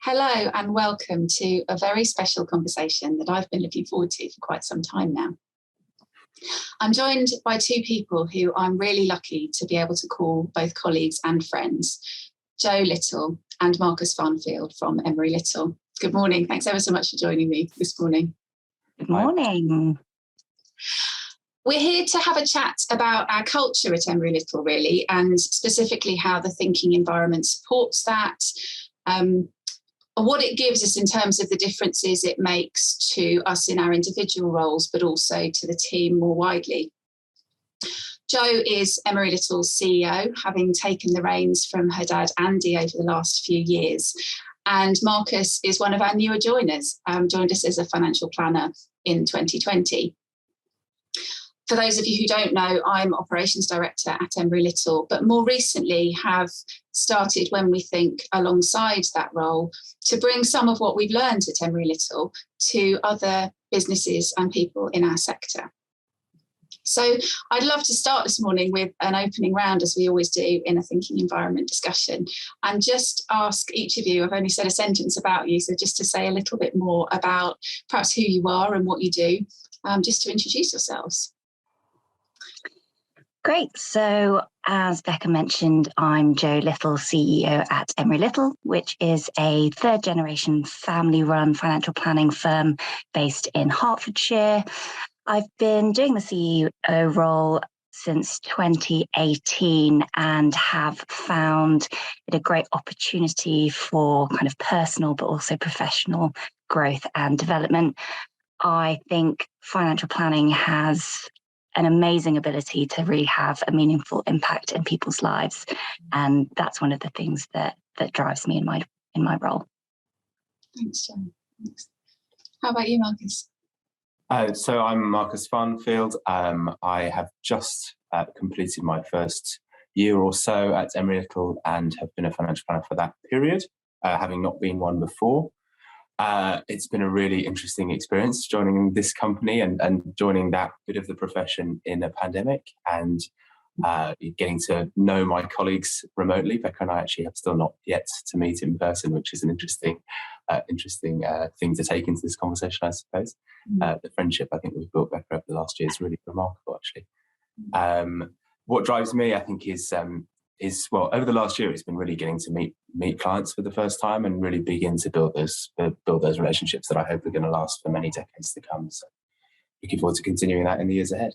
Hello and welcome to a very special conversation that I've been looking forward to for quite some time now. I'm joined by two people who I'm really lucky to be able to call both colleagues and friends, Joe Little and Marcus Farnfield from Emery Little. Good morning. Thanks ever so much for joining me this morning. Good morning. We're here to have a chat about our culture at Emery Little, really, and specifically how the thinking environment supports that, what it gives us in terms of the differences it makes to us in our individual roles, but also to the team more widely. Jo is Emery Little's CEO, having taken the reins from her dad Andy over the last few years. And Marcus is one of our newer joiners, joined us as a financial planner in 2020. For those of you who don't know, I'm Operations Director at Emery Little, but more recently have started, when we think, alongside that role, to bring some of what we've learned at Emery Little to other businesses and people in our sector. So I'd love to start this morning with an opening round, as we always do in a thinking environment discussion, and just ask each of you, I've only said a sentence about you, so just to say a little bit more about perhaps who you are and what you do, just to introduce yourselves. Great. So as Becca mentioned, I'm Jo Little, CEO at Emery Little, which is a third generation family run financial planning firm based in Hertfordshire. I've been doing the CEO role since 2018 and have found it a great opportunity for kind of personal but also professional growth and development. I think financial planning has an amazing ability to really have a meaningful impact in people's lives, and that's one of the things that drives me in my role. Thanks, Jo. Thanks. How about you, Marcus? So I'm Marcus Farnfield. I have just completed my first year or so at Emery Little and have been a financial planner for that period, having not been one before. It's been a really interesting experience joining this company and joining that bit of the profession in a pandemic, and getting to know my colleagues remotely. Becca and I actually have still not yet to meet in person, which is an interesting thing to take into this conversation, I suppose. The friendship I think we've built, Becca, over the last year is really remarkable, actually. What drives me, I think, is well, over the last year, it's been really getting to meet clients for the first time and really begin to build those relationships that I hope are going to last for many decades to come. So looking forward to continuing that in the years ahead.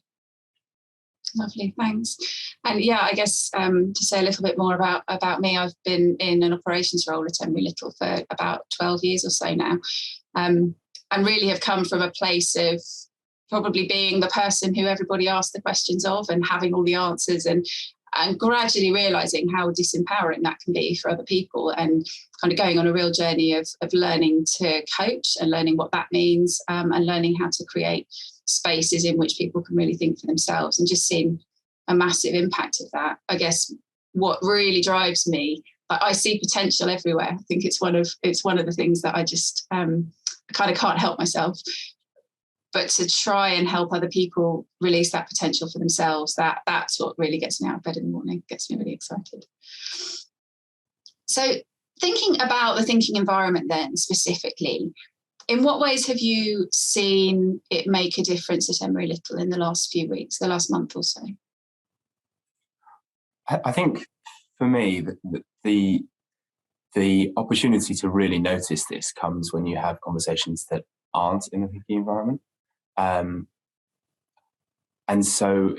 Lovely, thanks. And yeah, I guess to say a little bit more about me, I've been in an operations role at Emery Little for about 12 years or so now, and really have come from a place of probably being the person who everybody asks the questions of and having all the answers, and gradually realising how disempowering that can be for other people, and kind of going on a real journey of learning to coach and learning what that means, and learning how to create spaces in which people can really think for themselves, and just seeing a massive impact of that. I guess what really drives me, I see potential everywhere. I think it's one of the things that I just kind of can't help myself. But to try and help other people release that potential for themselves, that's what really gets me out of bed in the morning, gets me really excited. So thinking about the thinking environment then specifically, in what ways have you seen it make a difference at Emery Little in the last few weeks, the last month or so? I think for me, the opportunity to really notice this comes when you have conversations that aren't in the thinking environment. And so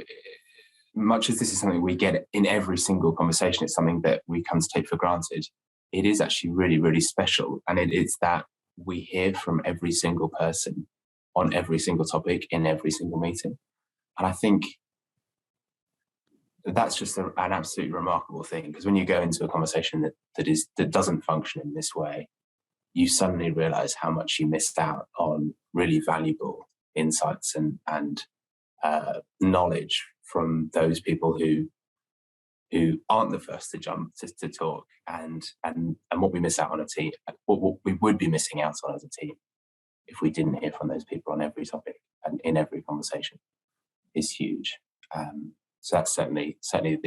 much as this is something we get in every single conversation, it's something that we come to take for granted. It is actually really, really special. And it is that we hear from every single person on every single topic in every single meeting. And I think that's just an absolutely remarkable thing, because when you go into a conversation that doesn't function in this way, you suddenly realize how much you missed out on really valuable insights and knowledge from those people who aren't the first to jump to talk, and what we miss out on a team, what we would be missing out on as a team if we didn't hear from those people on every topic and in every conversation is huge. So that's certainly something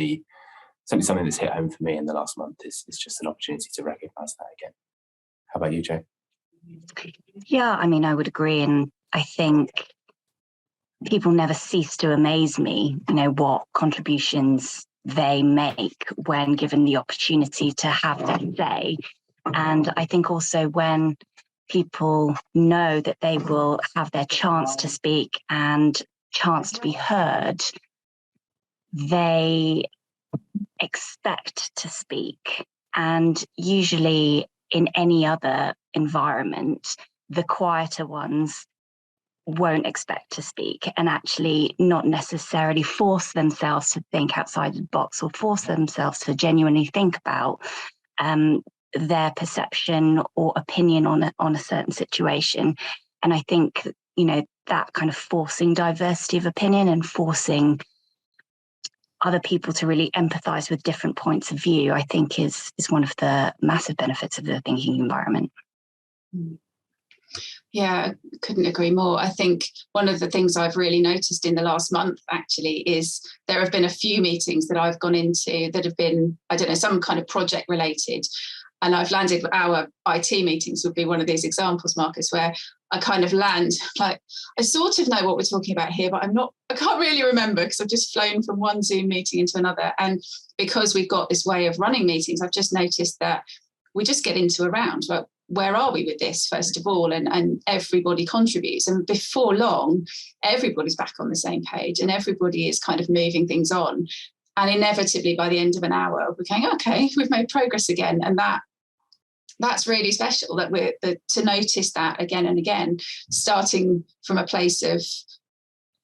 that's hit home for me in the last month is just an opportunity to recognise that again. How about you, Joe? Yeah, I mean, I would agree. And I think people never cease to amaze me, what contributions they make when given the opportunity to have their say. And I think also when people know that they will have their chance to speak and chance to be heard, they expect to speak. And usually in any other environment, the quieter ones won't expect to speak and actually not necessarily force themselves to think outside the box or force themselves to genuinely think about their perception or opinion on a certain situation. And I think, that kind of forcing diversity of opinion and forcing other people to really empathize with different points of view, I think is one of the massive benefits of the thinking environment. Yeah, couldn't agree more. I think one of the things I've really noticed in the last month actually is there have been a few meetings that I've gone into that have been, I don't know, some kind of project related. And I've landed, our IT meetings would be one of these examples, Marcus, where I kind of land like, I sort of know what we're talking about here, but I can't really remember because I've just flown from one Zoom meeting into another. And because we've got this way of running meetings, I've just noticed that we just get into a round. Like, where are we with this, first of all? And everybody contributes. And before long, everybody's back on the same page and everybody is kind of moving things on. And inevitably, by the end of an hour, we're going, okay, we've made progress again. And that's really special that to notice that again and again, starting from a place of,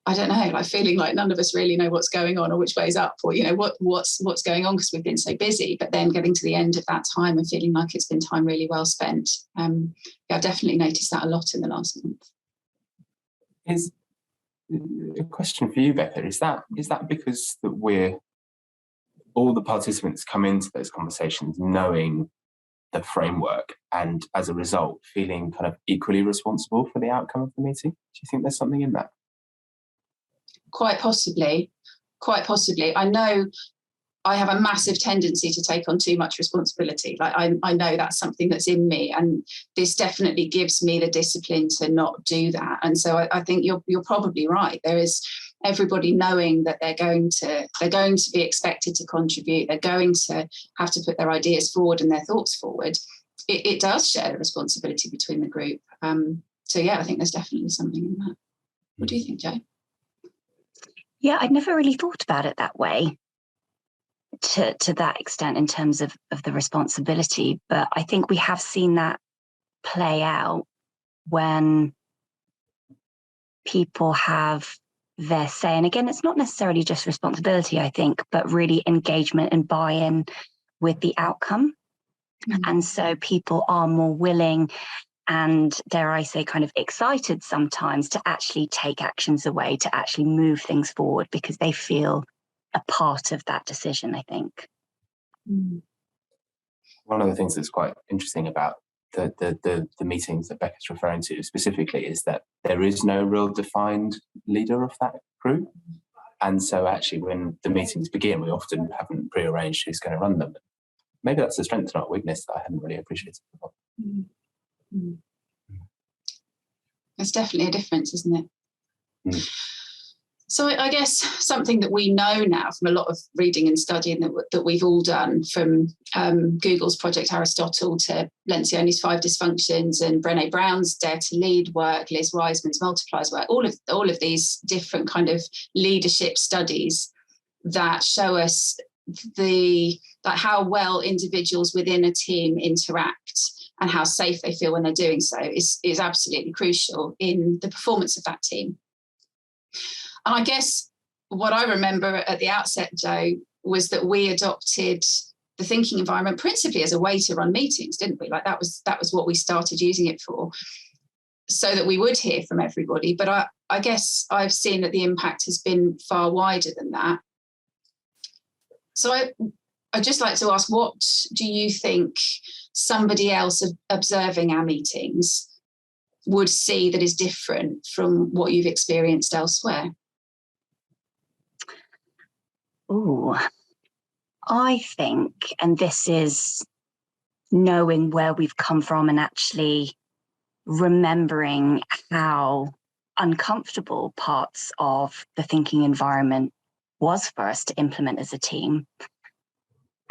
I don't know, like feeling like none of us really know what's going on or which way's up or, what's going on because we've been so busy, but then getting to the end of that time and feeling like it's been time really well spent. I've definitely noticed that a lot in the last month. Is a question for you, Becca, is that because that we're all the participants come into those conversations knowing the framework and as a result feeling kind of equally responsible for the outcome of the meeting? Do you think there's something in that? Quite possibly. I know I have a massive tendency to take on too much responsibility. Like I know that's something that's in me, and this definitely gives me the discipline to not do that. And so I think you're probably right. There is everybody knowing that they're going to be expected to contribute. They're going to have to put their ideas forward and their thoughts forward. It does share the responsibility between the group. So yeah, I think there's definitely something in that. What do you think, Jo? Yeah, I'd never really thought about it that way to that extent in terms of the responsibility. But I think we have seen that play out when people have their say. And again, it's not necessarily just responsibility, I think, but really engagement and buy-in with the outcome. Mm-hmm. And so people are more willing and, dare I say, kind of excited sometimes to actually take actions away, to actually move things forward because they feel a part of that decision, I think. One of the things that's quite interesting about the meetings that Becca's referring to specifically is that there is no real defined leader of that group. And so actually when the meetings begin, we often haven't prearranged who's going to run them. Maybe that's a strength, not a weakness, that I hadn't really appreciated before. There's definitely a difference, isn't it? So I guess something that we know now from a lot of reading and studying that we've all done, from Google's Project Aristotle to Lencioni's 5 Dysfunctions and Brené Brown's Dare to Lead work, Liz Wiseman's Multipliers work, all of these different kind of leadership studies that show us how well individuals within a team interact and how safe they feel when they're doing so is absolutely crucial in the performance of that team. And I guess what I remember at the outset, Jo, was that we adopted the thinking environment principally as a way to run meetings, didn't we? Like that was what we started using it for, so that we would hear from everybody. But I guess I've seen that the impact has been far wider than that. So I'd just like to ask, what do you think somebody else observing our meetings would see that is different from what you've experienced elsewhere? Oh, I think, and this is knowing where we've come from and actually remembering how uncomfortable parts of the thinking environment was for us to implement as a team.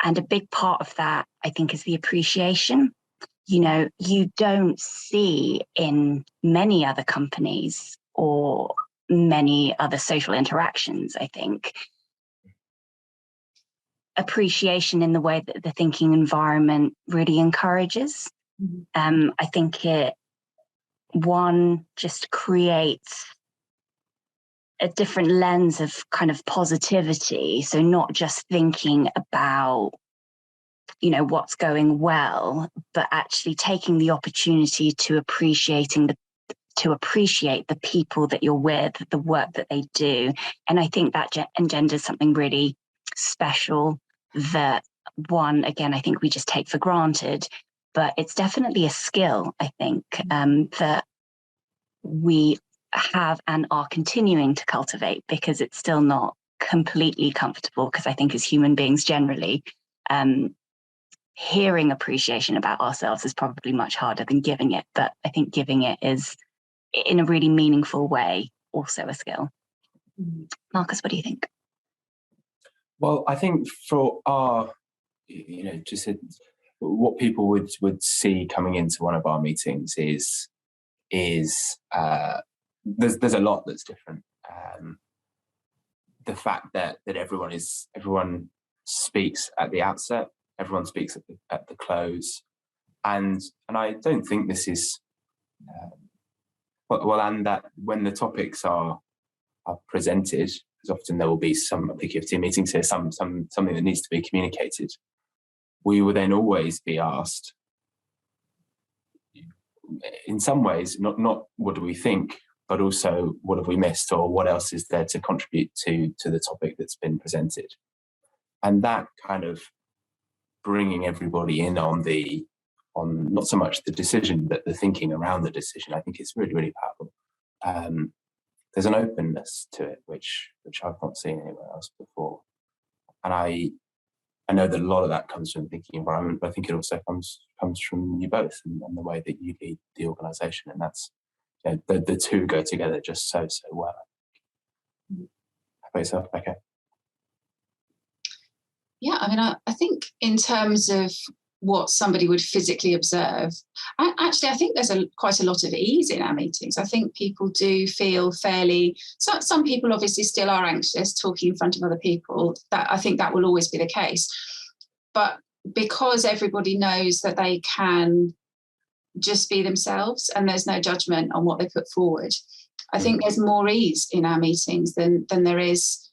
And a big part of that, I think, is the appreciation. You know, you don't see in many other companies or many other social interactions, I think, appreciation in the way that the thinking environment really encourages. I think it, one, just creates a different lens of kind of positivity. So not just thinking about, you know, what's going well, but actually taking the opportunity to appreciate the people that you're with, the work that they do. And I think that engenders something really special that, one, again, I think we just take for granted, but it's definitely a skill, I think, that we have and are continuing to cultivate, because it's still not completely comfortable, because I think as human beings generally, hearing appreciation about ourselves is probably much harder than giving it, but I think giving it is, in a really meaningful way, also a skill. Marcus, what do you think? Well, I think for our, you know, just what people would see coming into one of our meetings is there's a lot that's different. The fact that everyone speaks at the outset, everyone speaks at the close, and I don't think this is and that when the topics are presented, because often there will be some, I think if team meetings here, something that needs to be communicated, we will then always be asked, in some ways, not what do we think, but also what have we missed, or what else is there to contribute to the topic that's been presented. And that kind of bringing everybody in on not so much the decision, but the thinking around the decision, I think it's really, really powerful. There's an openness to it, which I've not seen anywhere else before. And I know that a lot of that comes from the thinking environment, but I think it also comes from you both and the way that you lead the organisation. And that's, you know, the two go together just so well. How about yourself, Becca? Yeah, I mean, I think in terms of what somebody would physically observe, I think there's quite a lot of ease in our meetings. I think people do feel fairly, some people obviously still are anxious talking in front of other people. That I think that will always be the case. But because everybody knows that they can just be themselves and there's no judgment on what they put forward, I think there's more ease in our meetings than there is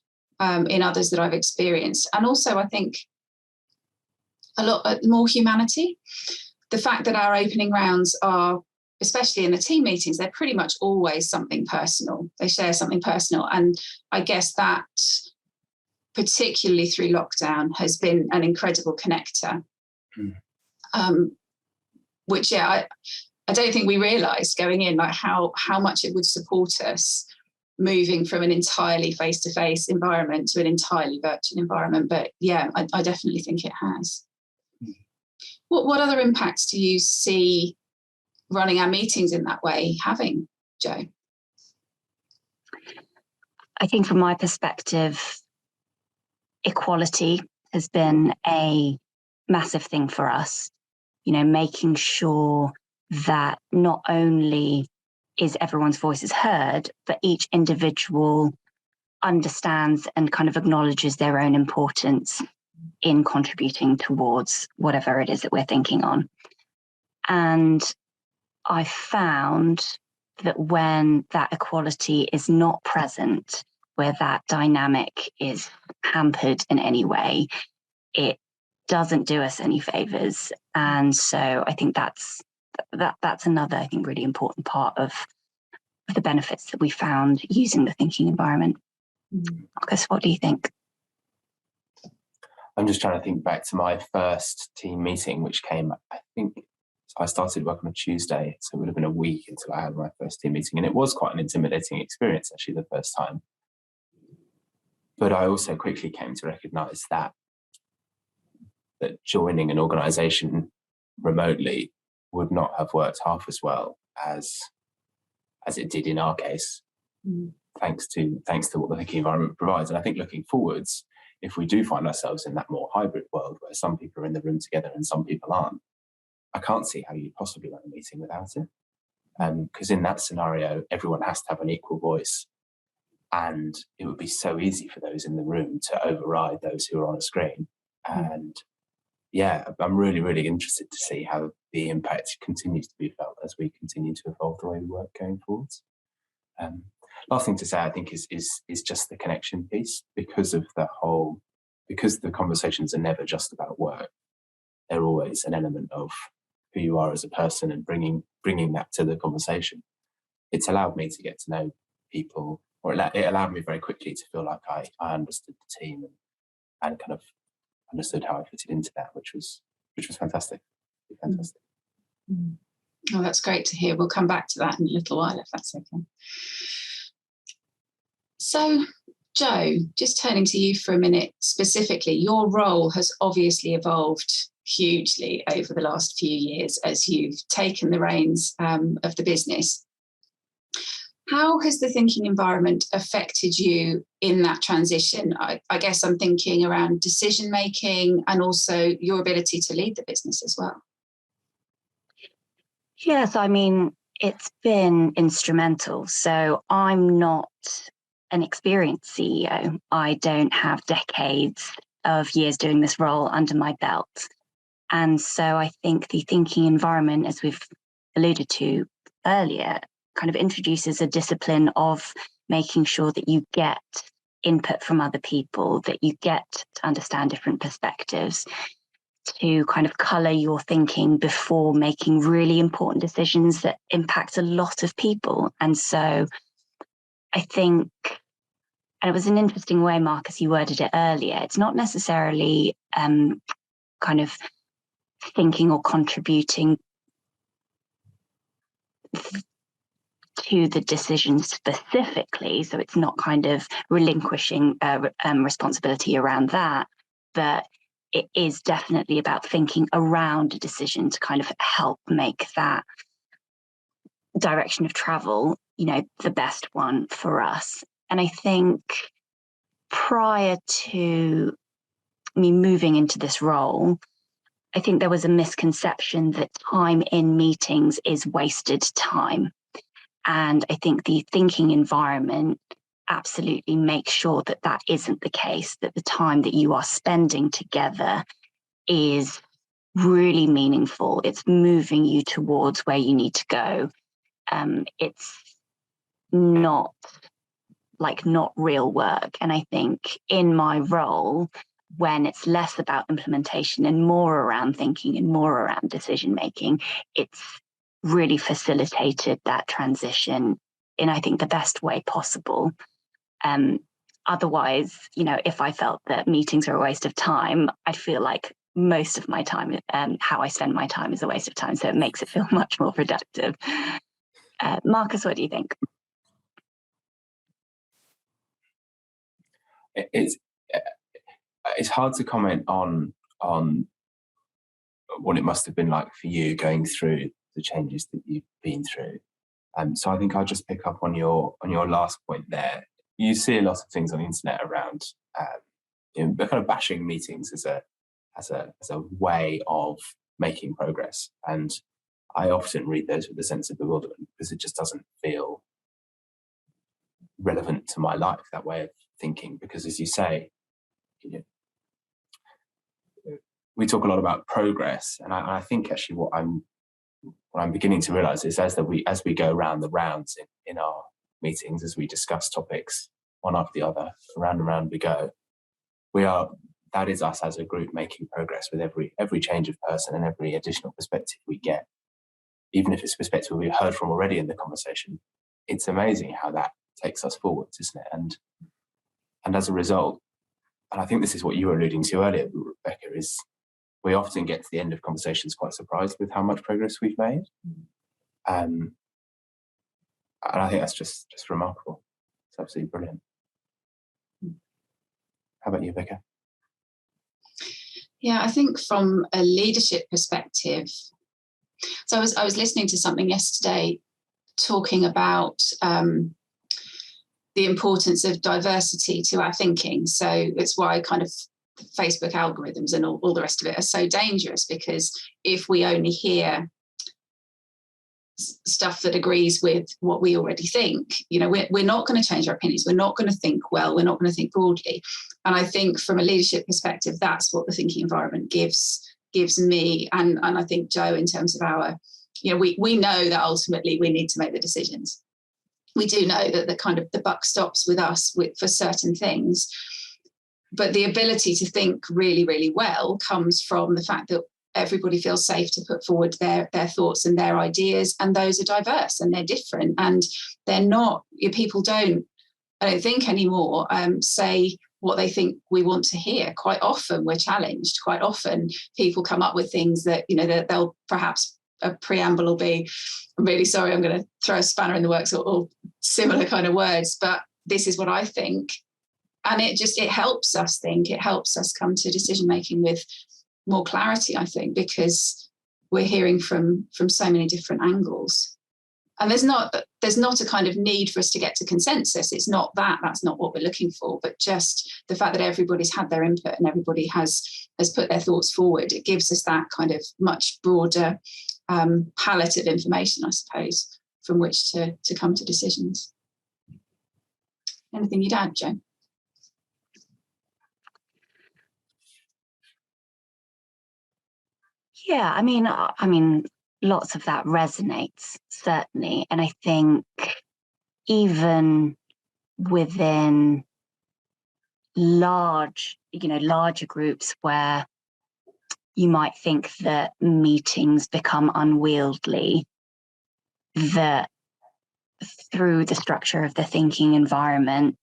in others that I've experienced. And also, I think a lot more humanity. The fact that our opening rounds are, especially in the team meetings, they're pretty much always something personal. They share something personal. And I guess that, particularly through lockdown, has been an incredible connector. Which, yeah, I don't think we realised going in, like how much it would support us moving from an entirely face-to-face environment to an entirely virtual environment. But yeah, I definitely think it has. What other impacts do you see running our meetings in that way having, Jo? I think from my perspective, equality has been a massive thing for us. You know, making sure that not only is everyone's voices heard, but each individual understands and kind of acknowledges their own importance in contributing towards whatever it is that we're thinking on. And I found that when that equality is not present, where that dynamic is hampered in any way, it doesn't do us any favors. And so I think that's another, I think, really important part of the benefits that we found using the thinking environment. Marcus, what do you think? I'm just trying to think back to my first team meeting, which came, I think, I started work on a Tuesday, so it would have been a week until I had my first team meeting. And it was quite an intimidating experience, actually, the first time. But I also quickly came to recognise that joining an organisation remotely would not have worked half as well as it did in our case, thanks to what the thinking environment provides. And I think looking forwards, if we do find ourselves in that more hybrid world where some people are in the room together and some people aren't, I can't see how you possibly run a meeting without it. Because in that scenario, everyone has to have an equal voice. And it would be so easy for those in the room to override those who are on a screen. And yeah, I'm really, really interested to see how the impact continues to be felt as we continue to evolve the way we work going forwards. Last thing to say, I think, is just the connection piece, because the conversations are never just about work. They're always an element of who you are as a person and bringing that to the conversation. It's allowed me to get to know people, or it allowed me very quickly to feel like I understood the team and kind of understood how I fitted into that, which was fantastic. Fantastic. Oh, that's great to hear. We'll come back to that in a little while, if that's okay. So, Jo, just turning to you for a minute specifically, your role has obviously evolved hugely over the last few years as you've taken the reins of the business. How has the thinking environment affected you in that transition? I guess I'm thinking around decision making and also your ability to lead the business as well. Yes, I mean, it's been instrumental. So I'm not an experienced CEO. I don't have decades of years doing this role under my belt. And so I think the thinking environment, as we've alluded to earlier, kind of introduces a discipline of making sure that you get input from other people, that you get to understand different perspectives, to kind of colour your thinking before making really important decisions that impact a lot of people. And so I think, and it was an interesting way, Marcus, you worded it earlier, it's not necessarily kind of thinking or contributing to the decision specifically. So it's not kind of relinquishing responsibility around that, but it is definitely about thinking around a decision to kind of help make that direction of travel, the best one for us. And I think prior to me moving into this role, I think there was a misconception that time in meetings is wasted time. And I think the thinking environment absolutely makes sure that that isn't the case, that the time that you are spending together is really meaningful. It's moving you towards where you need to go. It's not real work. And I think in my role, when it's less about implementation and more around thinking and more around decision making, it's really facilitated that transition in, I think, the best way possible. Otherwise, if I felt that meetings are a waste of time, I'd feel like most of my time, how I spend my time, is a waste of time. So it makes it feel much more productive. Marcus, what do you think? It's hard to comment on what it must have been like for you going through the changes that you've been through. So I think I'll just pick up on your last point there. You see a lot of things on the internet around kind of bashing meetings as a way of making progress, and I often read those with a sense of bewilderment because it just doesn't feel relevant to my life, that way of thinking. Because as you say, we talk a lot about progress, and I think actually what I'm beginning to realise is as we go around the rounds in our meetings, as we discuss topics one after the other, around and round we go, that is us as a group making progress with every change of person and every additional perspective we get, even if it's a perspective we've heard from already in the conversation. It's amazing how that takes us forwards, isn't it? And as a result, and I think this is what you were alluding to earlier, Rebecca, is we often get to the end of conversations quite surprised with how much progress we've made. And I think that's just remarkable. It's absolutely brilliant. How about you, Rebecca? Yeah, I think from a leadership perspective, so I was listening to something yesterday talking about the importance of diversity to our thinking. So it's why kind of Facebook algorithms and all the rest of it are so dangerous, because if we only hear stuff that agrees with what we already think, you know, we're not going to change our opinions. We're not going to think well. We're not going to think broadly. And I think from a leadership perspective, that's what the thinking environment gives me. And I think Joe, in terms of our, you know, we know that ultimately we need to make the decisions. We do know that the buck stops with us for certain things. But the ability to think really, really well comes from the fact that everybody feels safe to put forward their thoughts and their ideas, and those are diverse and they're different, and they're not, people don't, I don't think anymore, say what they think we want to hear. Quite often we're challenged. Quite often people come up with things that, you know, that they'll perhaps, a preamble will be, I'm really sorry, I'm going to throw a spanner in the works, or similar kind of words, but this is what I think. And it helps us think, it helps us come to decision making with more clarity, I think, because we're hearing from so many different angles. And there's not a kind of need for us to get to consensus. It's not that's not what we're looking for, but just the fact that everybody's had their input and everybody has put their thoughts forward, it gives us that kind of much broader palette of information, I suppose, from which to come to decisions. Anything you'd add, Joe? Yeah, I mean, lots of that resonates, certainly. And I think even within larger groups where you might think that meetings become unwieldy, that through the structure of the thinking environment,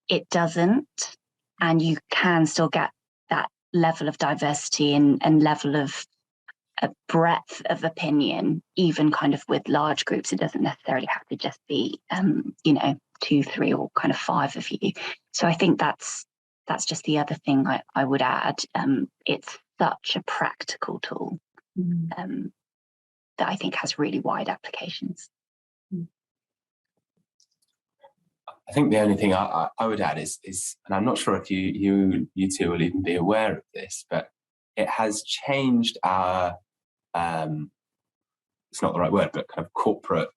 it doesn't. And you can still get that level of diversity and level of a breadth of opinion, even kind of with large groups. It doesn't necessarily have to just be, 2, 3, or kind of 5 of you. So I think that's just the other thing I would add. It's such a practical tool that I think has really wide applications. I think the only thing I would add is, and I'm not sure if you two will even be aware of this, but it has changed our, it's not the right word, but kind of corporate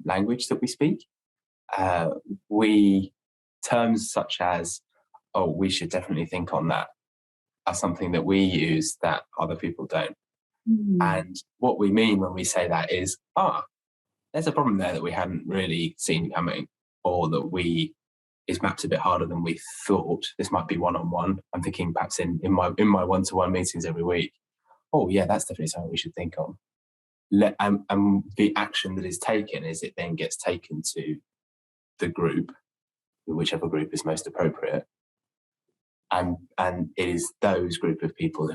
language that we speak. Terms such as, oh, we should definitely think on that, are something that we use that other people don't. And what we mean when we say that is, there's a problem there that we hadn't really seen coming, or that is mapped a bit harder than we thought. This might be one-on-one. I'm thinking perhaps in my one-to-one meetings every week. Oh yeah, that's definitely something we should think on. And the action that is taken is it then gets taken to the group, whichever group is most appropriate. And it is those group of people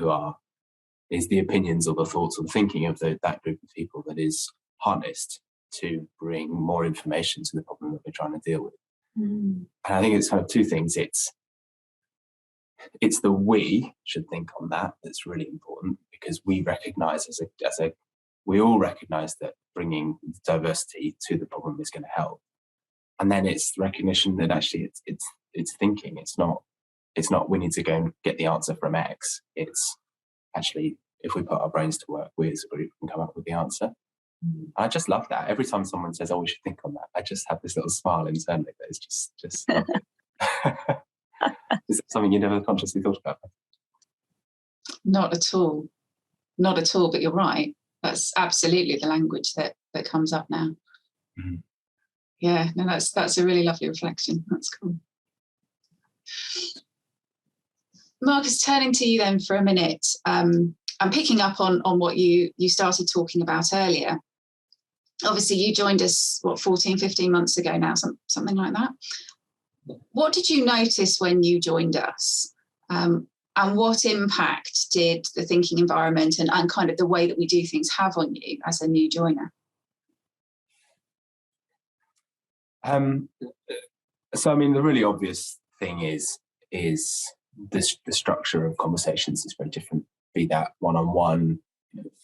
is the opinions or the thoughts or the thinking of that group of people that is harnessed to bring more information to the problem that we're trying to deal with. And I think it's kind of two things. It's the we should think on that's really important, because we recognise we all recognise that bringing diversity to the problem is going to help. And then it's recognition that actually it's thinking. It's not we need to go and get the answer from X. It's actually, if we put our brains to work, we as a group can come up with the answer. I just love that. Every time someone says, "Oh, we should think on that," I just have this little smile internally that is just lovely. Is that something you never consciously thought about? Not at all. Not at all, but you're right. That's absolutely the language that comes up now. Yeah, no, that's a really lovely reflection. That's cool. Marcus, turning to you then for a minute, I'm picking up on what you started talking about earlier. Obviously, you joined us, 14, 15 months ago now, something like that. What did you notice when you joined us? And what impact did the thinking environment and kind of the way that we do things have on you as a new joiner? So, I mean, the really obvious thing is the structure of conversations is very different, be that one-on-one,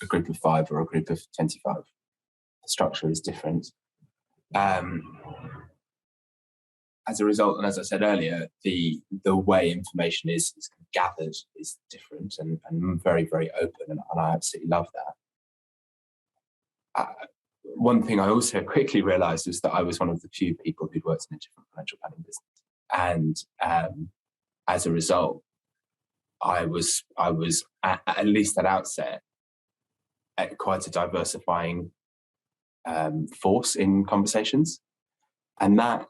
a group of 5 or a group of 25. The structure is different. As a result, and as I said earlier, the way information is gathered is different and very, very open, and I absolutely love that. One thing I also quickly realised was that I was one of the few people who'd worked in a different financial planning business, and as a result, I was at least at outset quite a diversifying force in conversations, and that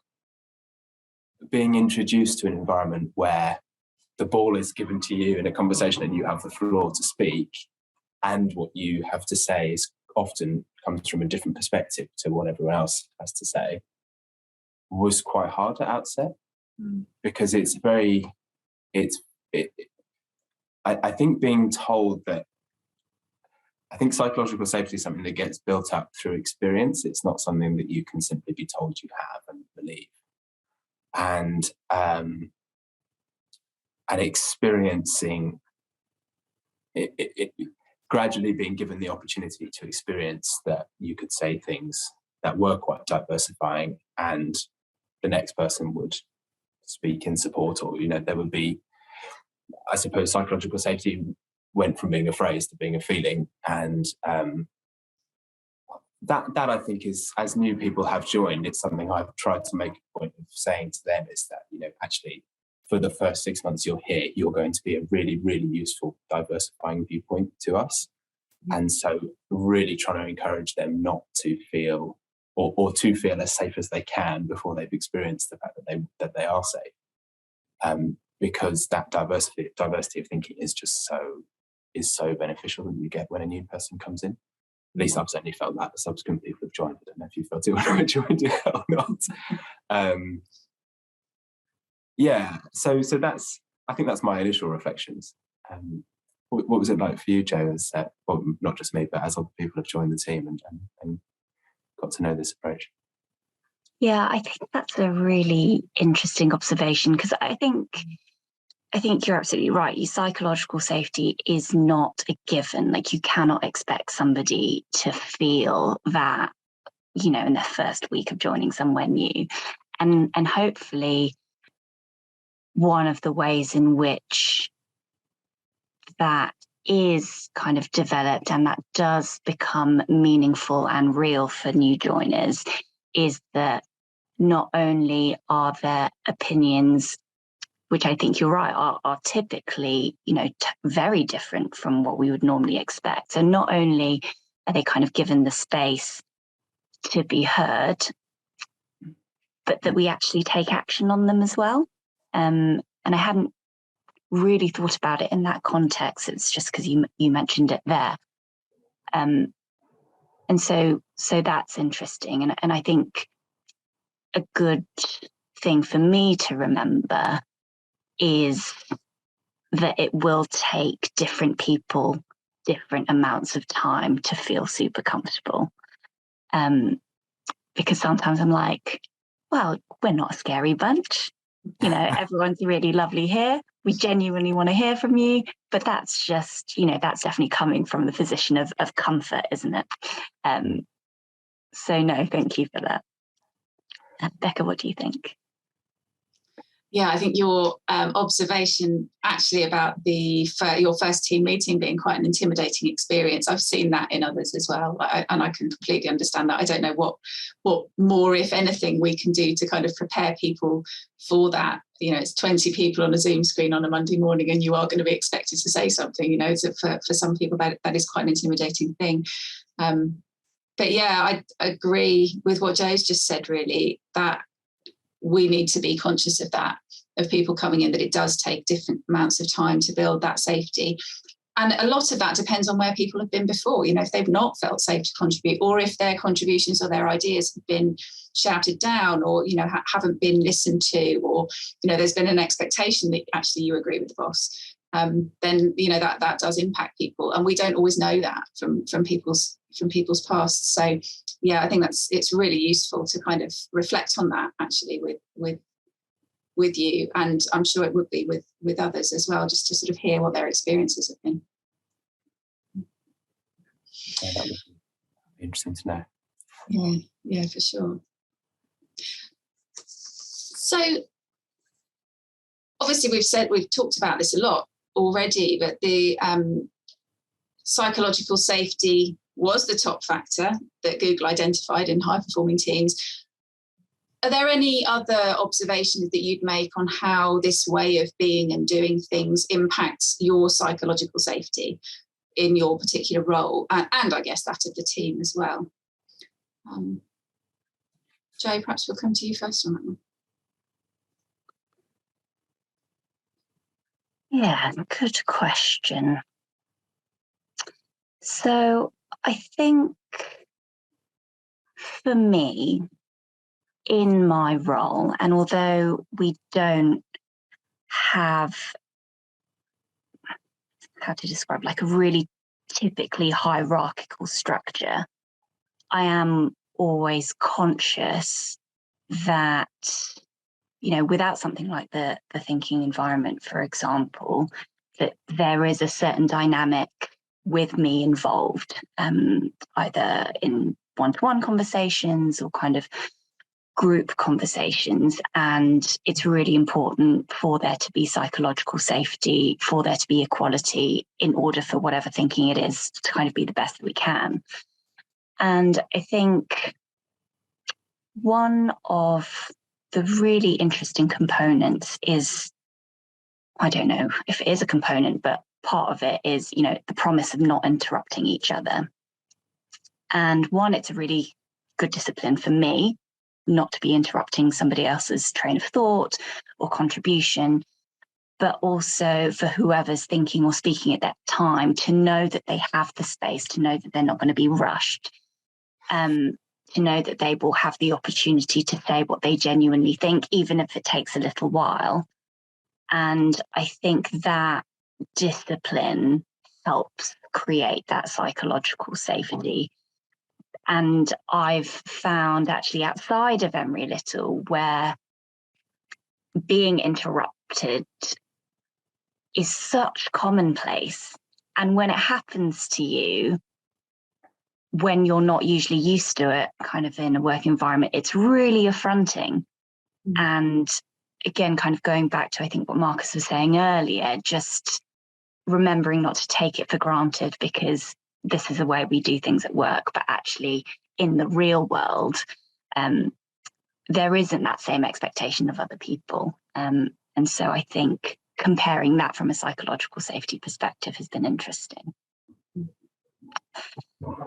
being introduced to an environment where the ball is given to you in a conversation and you have the floor to speak, and what you have to say is often comes from a different perspective to what everyone else has to say, was quite hard at outset, because I think being told that, I think psychological safety is something that gets built up through experience. It's not something that you can simply be told you have and believe. And experiencing it gradually being given the opportunity to experience that you could say things that were quite diversifying, and the next person would speak in support, or there would be, I suppose, psychological safety went from being a phrase to being a feeling, and that I think is, as new people have joined, it's something I've tried to make a point of saying to them, is that actually for the first 6 months you're here, you're going to be a really, really useful diversifying viewpoint to us. And so really trying to encourage them not to feel, or to feel as safe as they can before they've experienced the fact that they are safe, because that diversity of thinking is so beneficial that you get when a new person comes in. At least I've certainly felt that. The subsequent people have joined. I don't know if you felt it when I joined it or not. So that's, I think that's my initial reflections. What was it like for you, Joe, as well, not just me, but as other people have joined the team and got to know this approach? Yeah, I think that's a really interesting observation, because I think you're absolutely right. Your psychological safety is not a given. Like, you cannot expect somebody to feel that, in their first week of joining somewhere new. And hopefully one of the ways in which that is kind of developed and that does become meaningful and real for new joiners is that not only are their opinions, which I think you're right, are typically, very different from what we would normally expect. So not only are they kind of given the space to be heard, but that we actually take action on them as well. And I hadn't really thought about it in that context. It's just because you mentioned it there. And so that's interesting. And I think a good thing for me to remember is that it will take different people different amounts of time to feel super comfortable. Because sometimes I'm like, well, we're not a scary bunch. Everyone's really lovely here. We genuinely want to hear from you. But that's just, that's definitely coming from the position of comfort, isn't it? So no, thank you for that. Becca, what do you think? Yeah, I think your observation actually about your first team meeting being quite an intimidating experience, I've seen that in others as well, and I can completely understand that. I don't know what more, if anything, we can do to kind of prepare people for that. It's 20 people on a Zoom screen on a Monday morning, and you are going to be expected to say something. So for some people that is quite an intimidating thing. But yeah, I agree with what Joe's just said, really, that we need to be conscious of that, of people coming in, that it does take different amounts of time to build that safety. And a lot of that depends on where people have been before. If they've not felt safe to contribute, or if their contributions or their ideas have been shouted down, or, haven't been listened to, or, there's been an expectation that actually you agree with the boss, then, that does impact people. And we don't always know that from people's past. So yeah, I think it's really useful to kind of reflect on that actually with with you, and I'm sure it would be with others as well, just to sort of hear what their experiences have been. Yeah, that would be interesting to know. Yeah, for sure. So obviously we've talked about this a lot already, but the psychological safety was the top factor that Google identified in high-performing teams. Are there any other observations that you'd make on how this way of being and doing things impacts your psychological safety in your particular role, and I guess that of the team as well? Jo, perhaps we'll come to you first on that one. Yeah, good question. So I think for me, in my role, and although we don't have, how to describe, like a really typically hierarchical structure, I am always conscious that, you know, without something like the thinking environment, for example, that there is a certain dynamic with me involved, either in one-to-one conversations or kind of group conversations. And it's really important for there to be psychological safety, for there to be equality, in order for whatever thinking it is to kind of be the best that we can. And I think one of the really interesting components is, I don't know if it is a component, but part of it is, you know, the promise of not interrupting each other. And one, it's a really good discipline for me not to be interrupting somebody else's train of thought or contribution, but also for whoever's thinking or speaking at that time to know that they have the space, to know that they're not going to be rushed, to know that they will have the opportunity to say what they genuinely think, even if it takes a little while. And I think that discipline helps create that psychological safety. And I've found actually outside of Emery Little, where being interrupted is such commonplace. And when it happens to you, when you're not usually used to it, kind of in a work environment, it's really affronting. And again, kind of going back to, I think, what Marcus was saying earlier, just remembering not to take it for granted, because this is the way we do things at work, but actually in the real world, there isn't that same expectation of other people. And so I think comparing that from a psychological safety perspective has been interesting.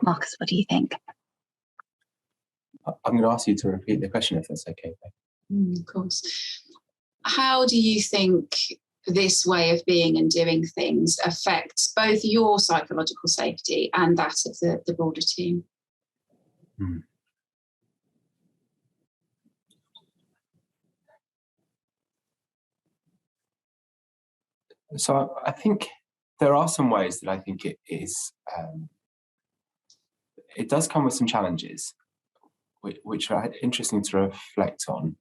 Marcus, what do you think? I'm going to ask you to repeat the question, if that's okay. Of course. How do you think this way of being and doing things affects both your psychological safety and that of the broader team? So I think there are some ways that I think it is, it does come with some challenges, which are interesting to reflect on,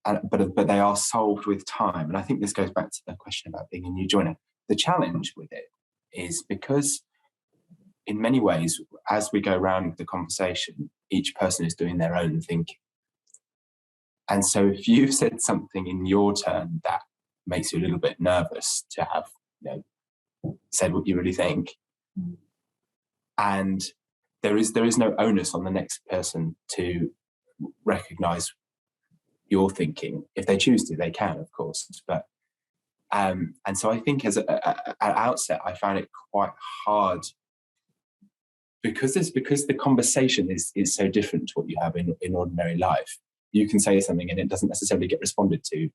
but they are solved with time. And I think this goes back to the question about being a new joiner. The challenge with it is because in many ways, as we go around the conversation, each person is doing their own thinking. And so if you've said something in your turn that makes you a little bit nervous to have, you know, said what you really think, and there is no onus on the next person to recognize your thinking. If they choose to, they can, of course. But and so I think as at outset, I found it quite hard because the conversation is so different to what you have in ordinary life. You can say something and it doesn't necessarily get responded to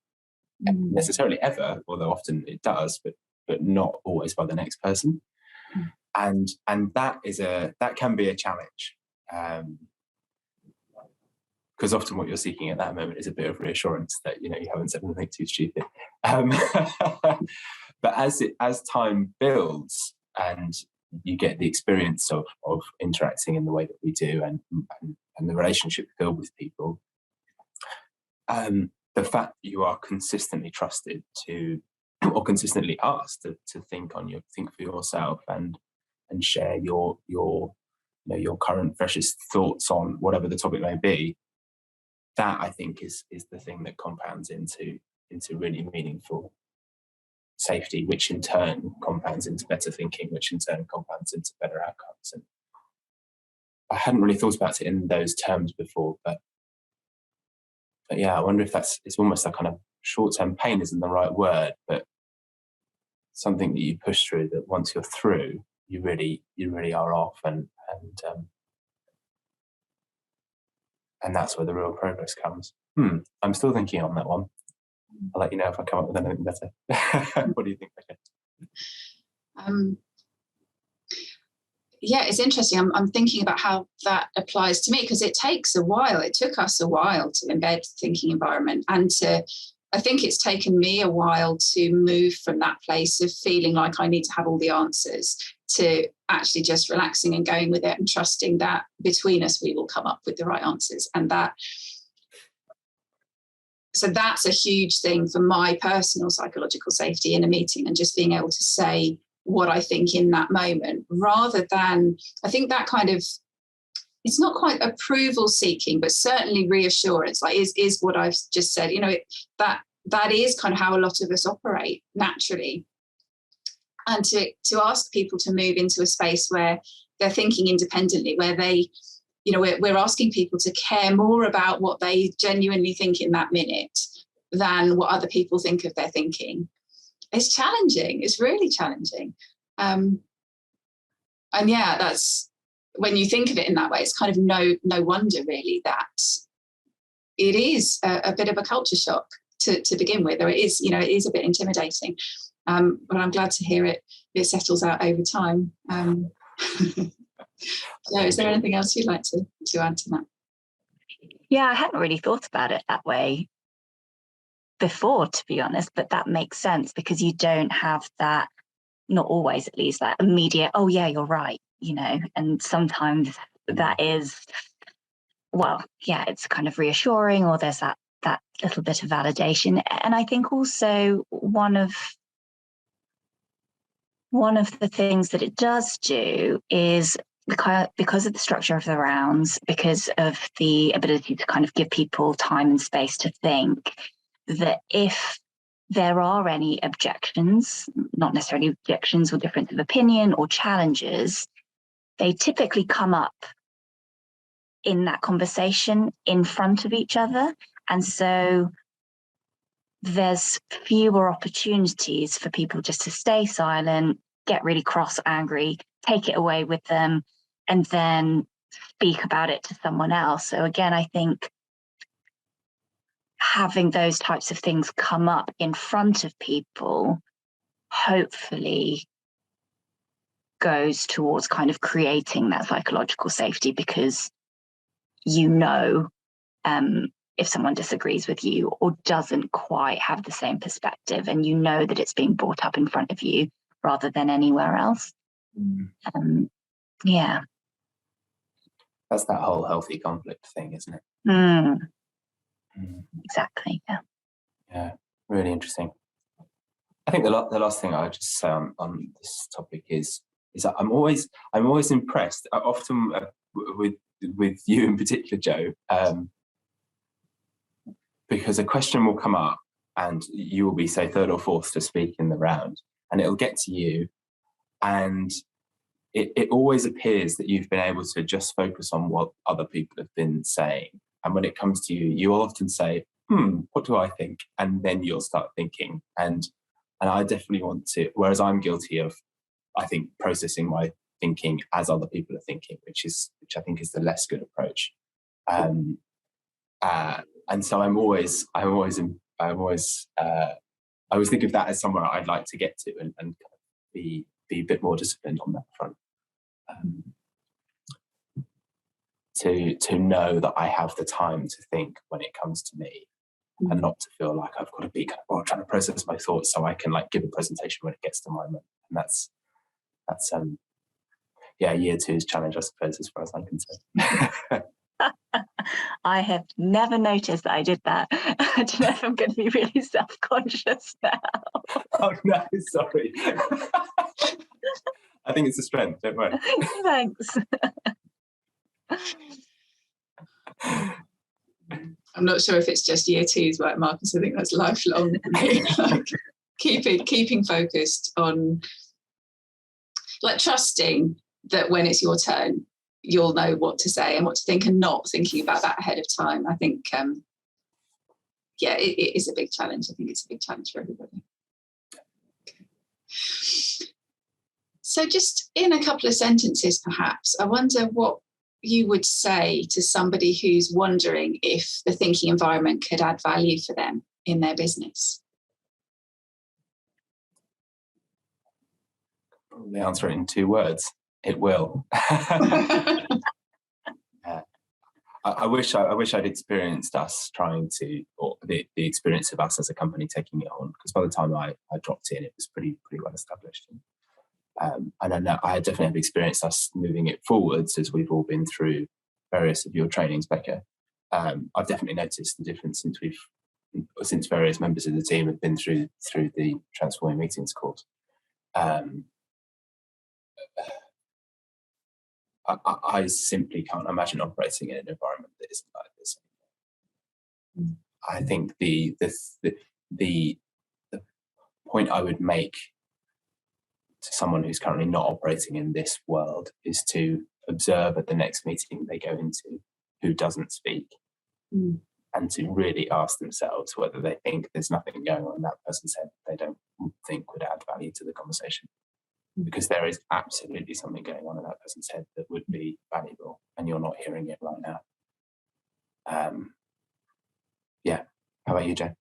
necessarily ever, although often it does, but not always by the next person. And that can be a challenge. Because often what you're seeking at that moment is a bit of reassurance that, you know, you haven't said anything too stupid. But as time builds and you get the experience of interacting in the way that we do and the relationship build with people, there the fact that you are consistently trusted to, or consistently asked to think for yourself and share your current freshest thoughts on whatever the topic may be, that I think is the thing that compounds into really meaningful safety, which in turn compounds into better thinking, which in turn compounds into better outcomes. And I hadn't really thought about it in those terms before, but yeah, I wonder if it's almost like kind of short-term pain isn't the right word, but something that you push through, that once you're through, you really are off, and that's where the real progress comes. I'm still thinking on that one. I'll let you know if I come up with anything better. What do you think, Becca? Yeah, it's interesting. I'm thinking about how that applies to me, because it takes a while. It took us a while to embed thinking environment, and I think it's taken me a while to move from that place of feeling like I need to have all the answers to actually just relaxing and going with it and trusting that between us we will come up with the right answers. And so that's a huge thing for my personal psychological safety in a meeting, and just being able to say what I think in that moment, rather than, I think that kind of, it's not quite approval seeking, but certainly reassurance, like is what I've just said, that is kind of how a lot of us operate naturally. And to ask people to move into a space where they're thinking independently, where they, we're asking people to care more about what they genuinely think in that minute than what other people think of their thinking. It's challenging. It's really challenging. And yeah, that's, when you think of it in that way, it's kind of no wonder really that it is a bit of a culture shock to begin with, or it is a bit intimidating. But I'm glad to hear it settles out over time. So is there anything else you'd like to add to that? Yeah, I hadn't really thought about it that way before, to be honest, but that makes sense, because you don't have that, not always at least, that immediate, oh yeah, you're right, and sometimes that is, well, yeah, it's kind of reassuring, or there's that little bit of validation. And I think also one of the things that it does do is, because of the structure of the rounds, because of the ability to kind of give people time and space to think, that if there are any objections, not necessarily objections or difference of opinion or challenges, they typically come up in that conversation in front of each other. And so there's fewer opportunities for people just to stay silent, get really cross, angry, take it away with them, and then speak about it to someone else. So again, I think having those types of things come up in front of people hopefully goes towards kind of creating that psychological safety, because if someone disagrees with you or doesn't quite have the same perspective, and that it's being brought up in front of you rather than anywhere else. Yeah. That's that whole healthy conflict thing, isn't it? Exactly. Yeah. Yeah, really interesting. I think the last thing I would just say on this topic is that I'm always impressed, often with you in particular, Joe, because a question will come up and you will be, say, third or fourth to speak in the round, and it'll get to you, and it always appears that you've been able to just focus on what other people have been saying. And when it comes to you, you'll often say, what do I think? And then you'll start thinking. And I definitely want to, whereas I'm guilty of, I think, processing my thinking as other people are thinking, which I think is the less good approach. And so I always think of that as somewhere I'd like to get to, and kind of be a bit more disciplined on that front. To know that I have the time to think when it comes to me, and not to feel like I've got to be kind of trying to process my thoughts so I can give a presentation when it gets to my moment. And that's year two's challenge, I suppose, as far as I'm concerned. I have never noticed that I did that. I don't know if I'm going to be really self-conscious now. Oh no, sorry. I think it's a strength, don't worry. Thanks. I'm not sure if it's just year two's work, Marcus. I think that's lifelong for me. Like keeping focused on, like, trusting that when it's your turn, you'll know what to say and what to think, and not thinking about that ahead of time. I think, it is a big challenge. I think it's a big challenge for everybody. Okay. So just in a couple of sentences, perhaps, I wonder what you would say to somebody who's wondering if the thinking environment could add value for them in their business. Probably answer it in 2 words. It will. I wish I'd experienced us trying to, or the experience of us as a company taking it on, because by the time I dropped in, it was pretty well established. And I know I definitely have experienced us moving it forwards as we've all been through various of your trainings, Becca. I've definitely noticed the difference since various members of the team have been through the Transforming Meetings course. I simply can't imagine operating in an environment that isn't like this. I think the point I would make to someone who's currently not operating in this world is to observe at the next meeting they go into who doesn't speak, and to really ask themselves whether they think there's nothing going on in that person's head they don't think would add value to the conversation. Because there is absolutely something going on in that person's head that would be valuable, and you're not hearing it right now. How about you, Jen?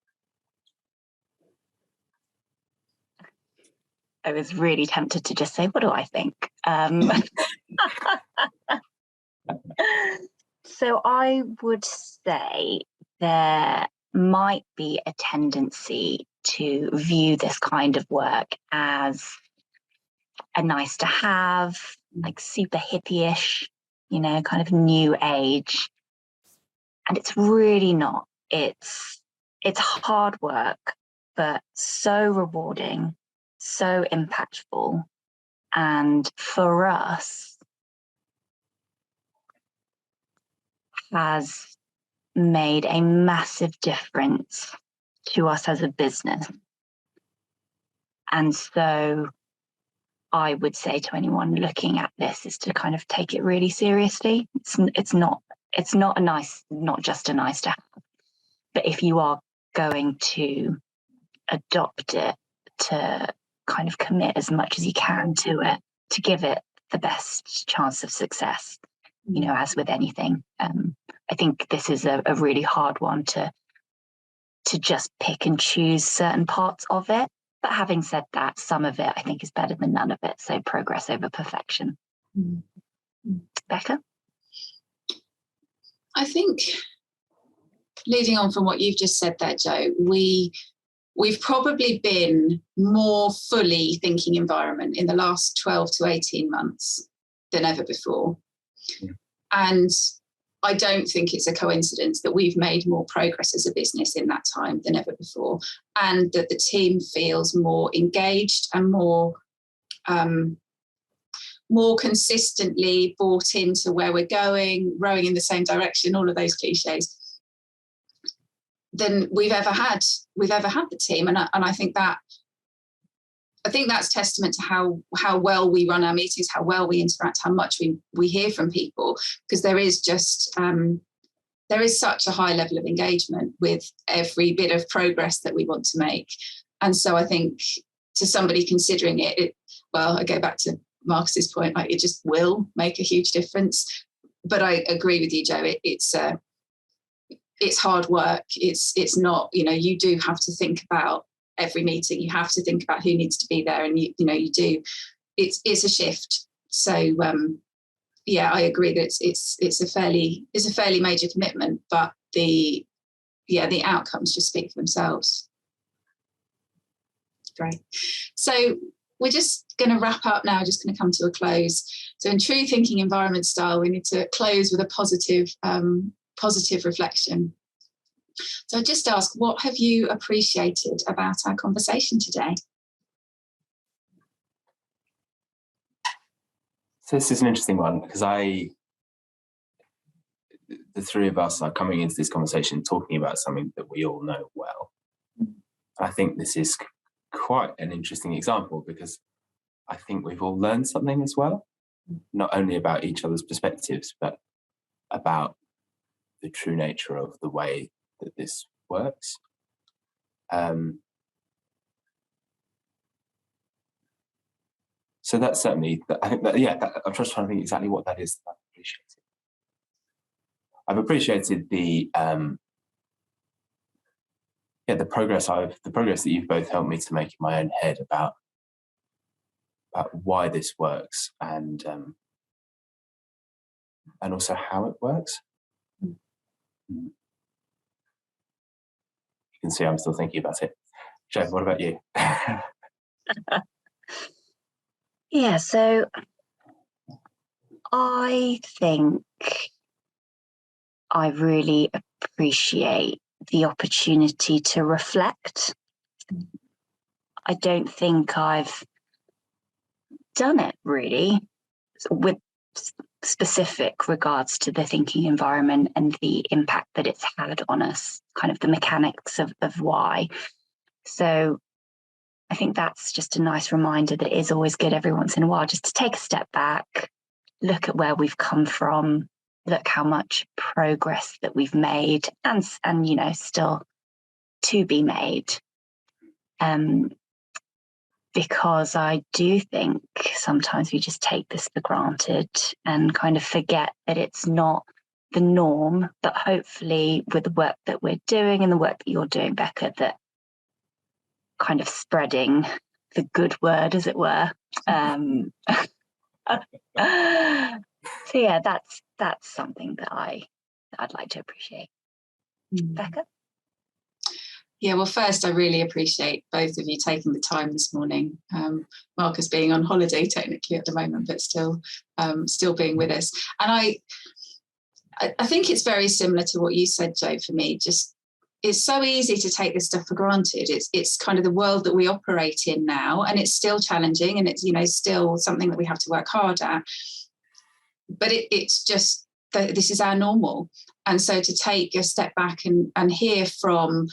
I was really tempted to just say, what do I think? So I would say there might be a tendency to view this kind of work as a nice to have, like super hippie-ish, kind of new age. And it's really not. It's hard work, but so rewarding, so impactful. And for us, has made a massive difference to us as a business. And so I would say to anyone looking at this is to kind of take it really seriously. It's not just a nice to have, but if you are going to adopt it, to kind of commit as much as you can to it, to give it the best chance of success, as with anything. I think this is a really hard one to just pick and choose certain parts of it. But having said that, some of it I think is better than none of it. So progress over perfection. Becca? I think, leading on from what you've just said there, Joe, we've probably been more fully thinking environment in the last 12 to 18 months than ever before. Yeah. And I don't think it's a coincidence that we've made more progress as a business in that time than ever before, and that the team feels more engaged and more consistently bought into where we're going, rowing in the same direction, all of those cliches, than we've ever had the team. And I think that's testament to how well we run our meetings, how well we interact, how much we hear from people, because there is such a high level of engagement with every bit of progress that we want to make. And so I think to somebody considering it, I go back to Marcus's point, like, it just will make a huge difference. But I agree with you, Joe. It's hard work. It's not, you do have to think about every meeting. You have to think about who needs to be there, and you do. It's a shift. So I agree that it's a fairly major commitment, but the outcomes just speak for themselves. Great. So we're just going to wrap up now, just going to come to a close. So in true thinking environment style, we need to close with a positive reflection. So I just ask, what have you appreciated about our conversation today? So this is an interesting one, because the three of us are coming into this conversation talking about something that we all know well. I think this is quite an interesting example, because I think we've all learned something as well, not only about each other's perspectives, but about the true nature of the way that this works. So that's certainly, I think I'm just trying to think exactly what that is that I've appreciated. The progress that you've both helped me to make in my own head about why this works, and also how it works. You can see I'm still thinking about it. Jo, what about you? Yeah, so I think I really appreciate the opportunity to reflect. I don't think I've done it really with specific regards to the thinking environment and the impact that it's had on us, kind of the mechanics of why. So I think that's just a nice reminder that it is always good every once in a while just to take a step back, look at where we've come from, look how much progress that we've made, and still to be made. Because I do think sometimes we just take this for granted and kind of forget that it's not the norm, but hopefully with the work that we're doing and the work that you're doing, Becca, that kind of spreading the good word, as it were. So yeah, that's something that I'd like to appreciate. Becca? Yeah, well, first, I really appreciate both of you taking the time this morning. Marcus being on holiday technically at the moment, but still being with us. And I think it's very similar to what you said, Jo, for me. Just, it's so easy to take this stuff for granted. It's kind of the world that we operate in now, and it's still challenging, and it's still something that we have to work hard at. But it's just that this is our normal. And so to take a step back and hear from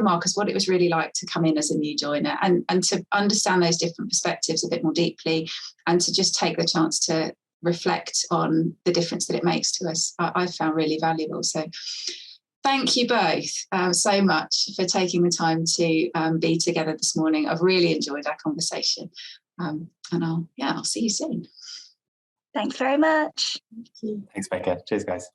Marcus what it was really like to come in as a new joiner, and to understand those different perspectives a bit more deeply, and to just take the chance to reflect on the difference that it makes to us, I found really valuable. So thank you both so much for taking the time to be together this morning. I've really enjoyed our conversation, and I'll see you soon. Thanks very much. Thank you. Thanks, Becca. Cheers, guys.